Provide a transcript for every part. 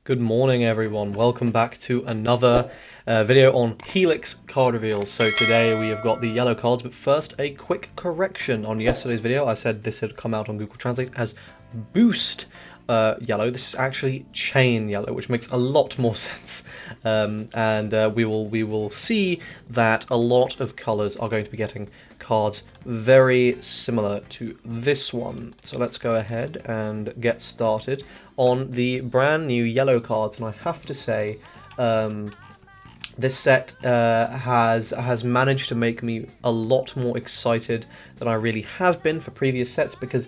Good morning everyone, welcome back to another video on HELIX card reveals. So today we have got the yellow cards, but first a quick correction. On yesterday's video I said this had come out on Google Translate as boost yellow. This is actually chain yellow, which makes a lot more sense. We will see that a lot of colours are going to be getting cards very similar to this one. So let's go ahead and get started on the brand new yellow cards, and I have to say this set has managed to make me a lot more excited than I really have been for previous sets, because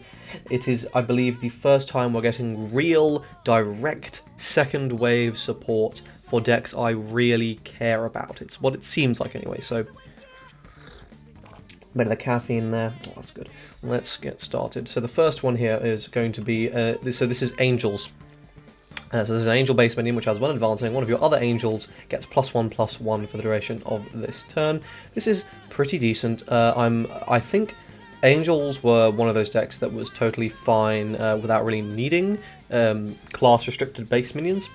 it is, I believe, the first time we're getting real, direct second wave support for decks I really care about. It's what it seems like anyway, so bit of the caffeine there. Oh, that's good. Let's get started. So the first one here is going to be, this is Angels. So this is an Angel base minion which has one advancing. One of your other Angels gets +1/+1 for the duration of this turn. This is pretty decent. I think Angels were one of those decks that was totally fine without really needing class restricted base minions.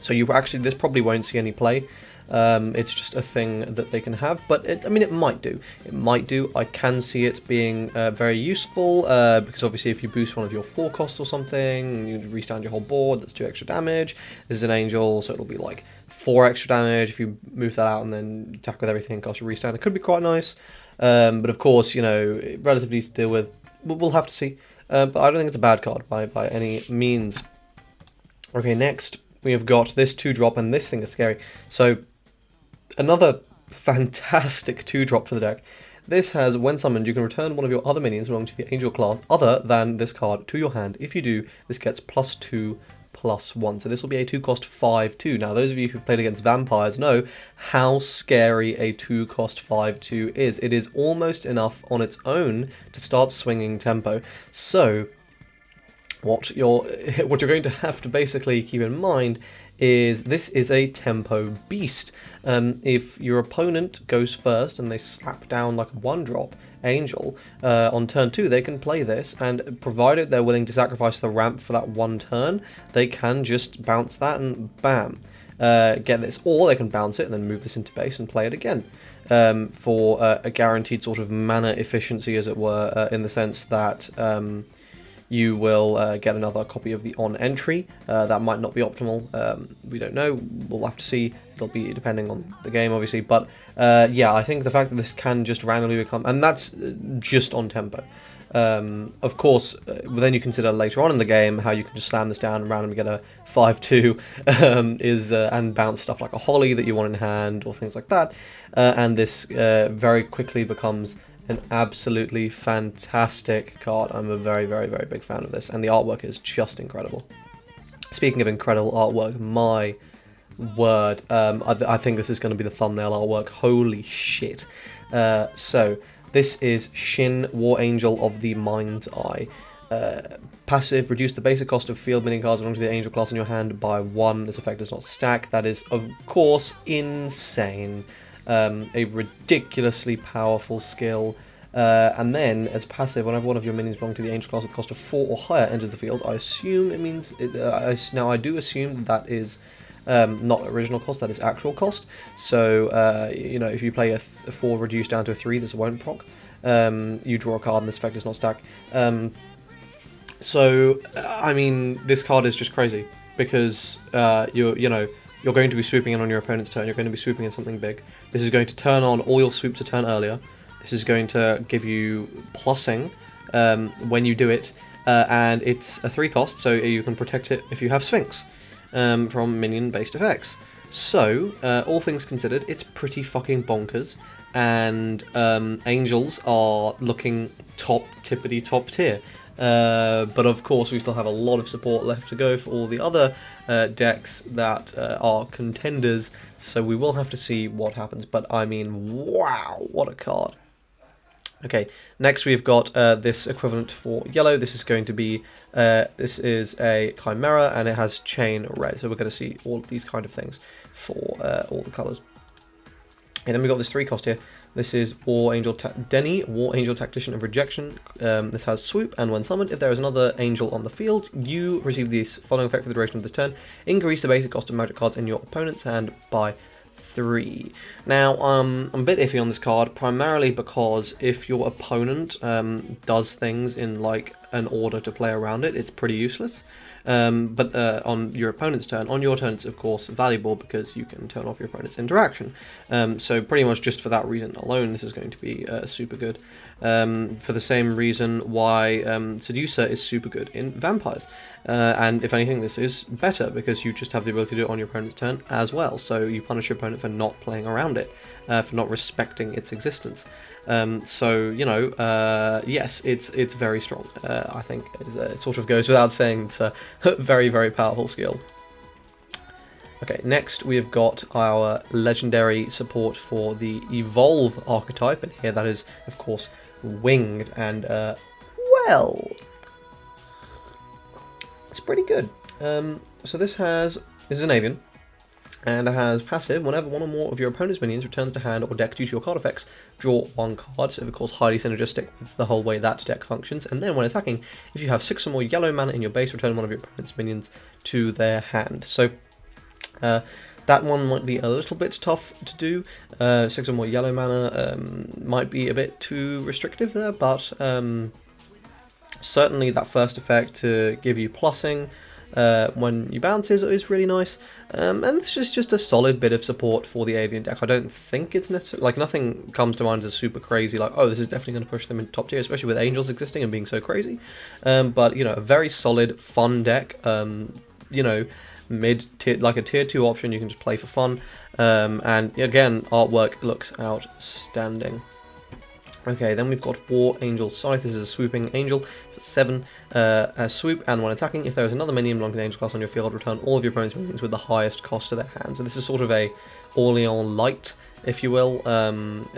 So this probably won't see any play. It's just a thing that they can have, but I mean, it might do. It might do. I can see it being very useful, because obviously if you boost one of your 4 costs or something, you restand your whole board, that's 2 extra damage. This is an Angel, so it'll be like 4 extra damage if you move that out and then attack with everything and cost your restand. It could be quite nice, but of course, you know, relatively easy to deal with. We'll have to see, but I don't think it's a bad card by any means. Okay, next we have got this 2-drop, and this thing is scary. So another fantastic 2-drop for the deck. This has, when summoned, you can return one of your other minions belonging to the Angel class other than this card to your hand. If you do, this gets +2/+1. So this will be a 2-cost 5/2. Now, those of you who've played against vampires know how scary a 2-cost 5/2 is. It is almost enough on its own to start swinging tempo. So what you're going to have to basically keep in mind is this is a tempo beast. If your opponent goes first and they slap down like a 1-drop Angel on turn 2, they can play this, and provided they're willing to sacrifice the ramp for that 1 turn, they can just bounce that and bam, get this. Or they can bounce it and then move this into base and play it again, for a guaranteed sort of mana efficiency, as it were, in the sense that you will get another copy of the on entry. That might not be optimal. We don't know. We'll have to see. It'll be depending on the game, obviously. But yeah, I think the fact that this can just randomly become, and that's just on tempo. Of course, then you consider later on in the game how you can just slam this down and randomly get a 5/2 and bounce stuff like a Holly that you want in hand or things like that. And this very quickly becomes an absolutely fantastic card. I'm a very, very, very big fan of this, and the artwork is just incredible. Speaking of incredible artwork, my word, I think this is going to be the thumbnail artwork. Holy shit. So, this is Shin, War Angel of the Mind's Eye. Passive, reduce the basic cost of field minion cards belonging to the Angel class in your hand by 1. This effect does not stack. That is, of course, insane. A ridiculously powerful skill, and then as passive, whenever one of your minions belonging to the Angel class with cost of 4 or higher enters the field, I assume it means now I do assume that is not original cost, that is actual cost. So you know, if you play a 4 reduced down to a 3, this won't proc. You draw a card and this effect does not stack. So I mean, this card is just crazy, because you're going to be swooping in on your opponent's turn, you're going to be swooping in something big. This is going to turn on all your swoops a turn earlier. This is going to give you plussing when you do it, and it's a 3 cost, so you can protect it if you have Sphinx from minion-based effects. So, all things considered, it's pretty fucking bonkers, and Angels are looking tippity top tier. But of course we still have a lot of support left to go for all the other decks that are contenders, so we will have to see what happens. But I mean, wow, what a card. Okay, next we've got this equivalent for yellow. This is going to be, this is a Chimera, and it has chain red, so we're going to see all of these kind of things for all the colours. And then we've got this 3 cost here. This is War Angel Tactician of Rejection. This has swoop, and when summoned, if there is another angel on the field, you receive this following effect for the duration of this turn. Increase the basic cost of magic cards in your opponent's hand by 3. Now, I'm a bit iffy on this card, primarily because if your opponent does things in like an order to play around it, it's pretty useless. But on your opponent's turn, on your turn, it's of course valuable because you can turn off your opponent's interaction. So pretty much just for that reason alone, this is going to be super good. For the same reason why Seducer is super good in Vampires. And if anything, this is better because you just have the ability to do it on your opponent's turn as well. So you punish your opponent for not playing around it, for not respecting its existence. So, you know, yes, it's very strong. I think it sort of goes without saying. It's a very, very powerful skill. Okay, next we've got our legendary support for the Evolve archetype, and here that is, of course, Winged, and, well, it's pretty good. So this is an avian, and it has passive. Whenever one or more of your opponent's minions returns to hand or deck due to your card effects, draw 1 card. So of course highly synergistic with the whole way that deck functions. And then when attacking, if you have 6 or more yellow mana in your base, return one of your opponent's minions to their hand. So that one might be a little bit tough to do. 6 or more yellow mana might be a bit too restrictive there, but certainly that first effect to give you plussing when you bounce is really nice, and it's just a solid bit of support for the avian deck. I don't think it's necessarily, like, nothing comes to mind as super crazy, like, oh, this is definitely going to push them into top tier, especially with angels existing and being so crazy, but, you know, a very solid, fun deck, you know, mid-tier, like a tier 2 option you can just play for fun, and again, artwork looks outstanding. Okay, then we've got War Angel Scythe. This is a swooping angel. 7 swoop, and when attacking, if there is another minion belonging to the angel class on your field, return all of your opponent's minions with the highest cost to their hand. So this is sort of a Orleans light, if you will. Of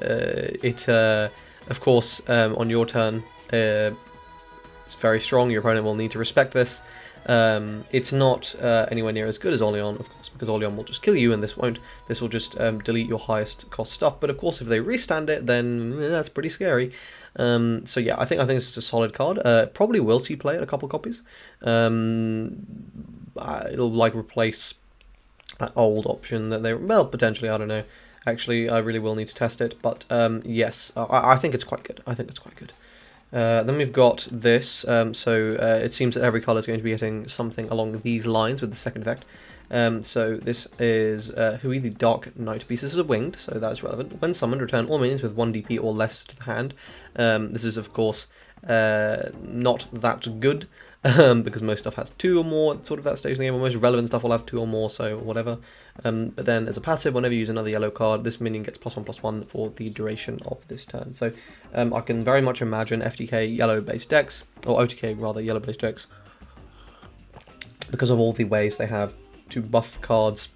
course, on your turn, it's very strong. Your opponent will need to respect this. It's not anywhere near as good as Orleans, of course, because Orleans will just kill you, and this won't. This will just delete your highest cost stuff. But of course, if they restand it, then that's pretty scary. So yeah, I think this is a solid card. Probably will see play at a couple copies. It'll like replace that old option that they, well, potentially, I don't know. Actually, I really will need to test it. But yes, I think it's quite good. I think it's quite good. Then we've got this, it seems that every colour is going to be hitting something along these lines with the second effect. So this is Hui, the Dark Knight piece. This is a winged, so that's relevant. When summoned, return all minions with 1 DP or less to the hand. This is, of course, not that good, because most stuff has 2 or more, sort of that stage of the game, or most relevant stuff will have 2 or more, so whatever. But then as a passive, whenever you use another yellow card, this minion gets +1/+1 for the duration of this turn. So I can very much imagine FTK yellow-based decks, or OTK rather, yellow-based decks, because of all the ways they have to buff cards,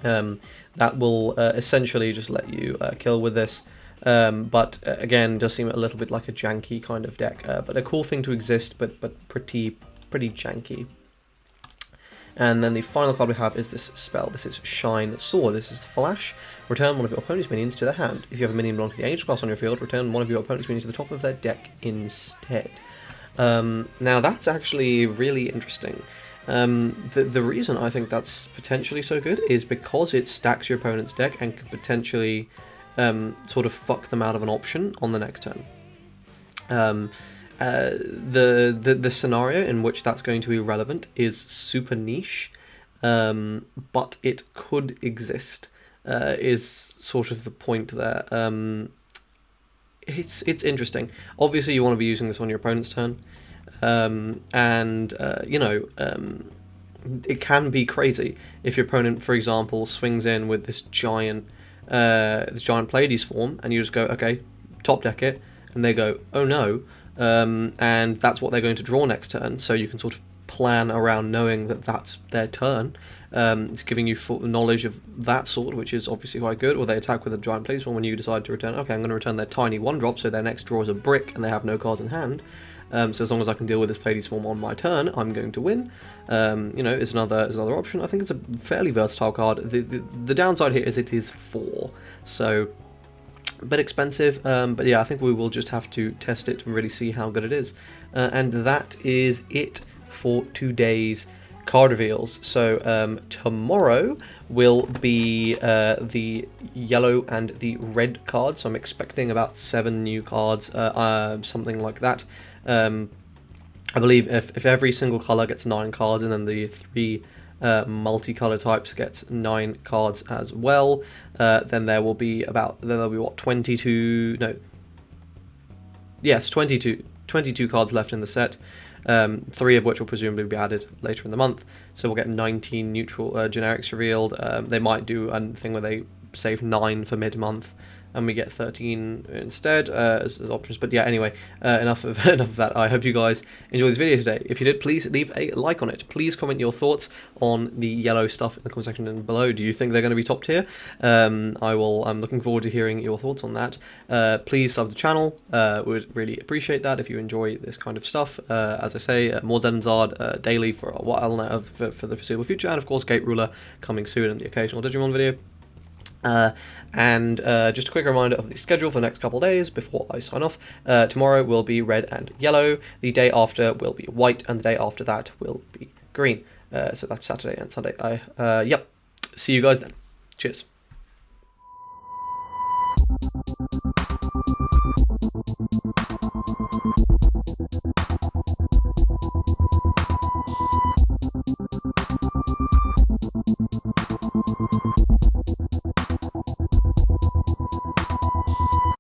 that will essentially just let you kill with this. But again, does seem a little bit like a janky kind of deck, but a cool thing to exist, but pretty janky. And then the final card we have is this spell. This is Shine Sword. This is Flash. Return one of your opponent's minions to their hand. If you have a minion belonging to the Angel class on your field, return one of your opponent's minions to the top of their deck instead. Now that's actually really interesting. The reason I think that's potentially so good is because it stacks your opponent's deck and can potentially sort of fuck them out of an option on the next turn. The scenario in which that's going to be relevant is super niche, but it could exist, is sort of the point there. It's interesting. Obviously you want to be using this on your opponent's turn, and you know, it can be crazy if your opponent, for example, swings in with this giant Pleiades form, and you just go, okay, top deck it, and they go, oh no, and that's what they're going to draw next turn, so you can sort of plan around knowing that that's their turn. It's giving you full knowledge of that sort, which is obviously quite good. Or they attack with a giant Pleiades form when you decide to return, okay, I'm going to return their tiny 1-drop, so their next draw is a brick, and they have no cards in hand. So as long as I can deal with this Pleiades form on my turn, I'm going to win. You know, is another option. I think it's a fairly versatile card. The downside here is it is 4. So a bit expensive, but yeah, I think we will just have to test it and really see how good it is. And that is it for today's card reveals. So tomorrow will be the yellow and the red cards. So I'm expecting about 7 new cards, something like that. I believe if every single color gets 9 cards, and then the 3 multicolor types gets 9 cards as well, then there will be what, 22, no, yes, 22 cards left in the set, 3 of which will presumably be added later in the month. So we'll get 19 neutral generics revealed. They might do a thing where they save 9 for mid-month, and we get 13 instead as options. But yeah, anyway, enough of that. I hope you guys enjoyed this video today. If you did, please leave a like on it. Please comment your thoughts on the yellow stuff in the comment section down below. Do you think they're going to be top tier? I'm looking forward to hearing your thoughts on that. Please sub the channel. Would really appreciate that if you enjoy this kind of stuff. As I say, more Zenonzard daily for a while now, for the foreseeable future, and of course Gate Ruler coming soon, and the occasional Digimon video. Just a quick reminder of the schedule for the next couple of days before I sign off. Tomorrow will be red and yellow, the day after will be white, and the day after that will be green. So that's Saturday and Sunday. Yep. See you guys then. Cheers.